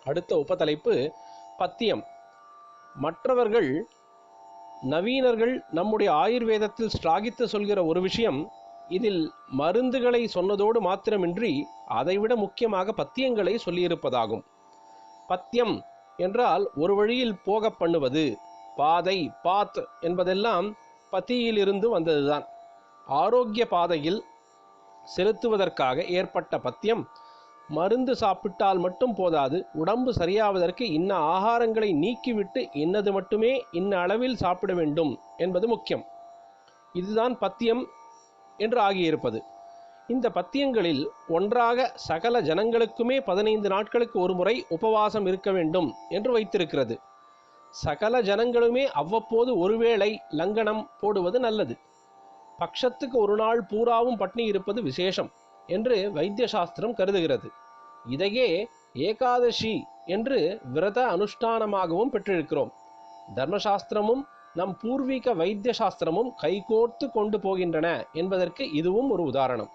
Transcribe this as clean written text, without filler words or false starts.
அடுத்த உபதலைப்பு பத்தியம். மற்றவர்கள் நவீனர்கள் நம்முடைய ஆயுர்வேதத்தில் ஸ்லாகித்து சொல்கிற ஒரு விஷயம், இதில் மருந்துகளை சொன்னதோடு மாத்திரமின்றி அதைவிட முக்கியமாக பத்தியங்களை சொல்லியிருப்பதாகும். பத்தியம் என்றால் ஒரு வழியில் போக பண்ணுவது. பாதை, பாத் என்பதெல்லாம் பத்தியிலிருந்து வந்ததுதான். ஆரோக்கிய பாதையில் செலுத்துவதற்காக ஏற்பட்ட பத்தியம். மருந்து சாப்பிட்டால் மட்டும் போதாது, உடம்பு சரியாவதற்கு இன்ன ஆகாரங்களை நீக்கிவிட்டு இன்னது மட்டுமே இன்ன அளவில் சாப்பிட வேண்டும் என்பது முக்கியம். இதுதான் பத்தியம் என்று ஆகியிருப்பது. இந்த பத்தியங்களில் ஒன்றாக சகல ஜனங்களுக்குமே 15 நாட்களுக்கு ஒரு முறை உபவாசம் இருக்க வேண்டும் என்று வைத்திருக்கிறது. சகல ஜனங்களுமே அவ்வப்போது ஒருவேளை லங்கனம் போடுவது நல்லது. பட்சத்துக்கு ஒரு நாள் பூராவும் பட்னி இருப்பது விசேஷம் என்று வைத்திய சாஸ்திரம் கருதுகிறது. இதையே ஏகாதசி என்று விரத அனுஷ்டானமாகவும் பெற்றிருக்கிறோம். தர்மசாஸ்திரமும் நம் பூர்வீக வைத்திய சாஸ்திரமும் கைகோர்த்து கொண்டு போகின்றன என்பதற்கு இதுவும் ஒரு உதாரணம்.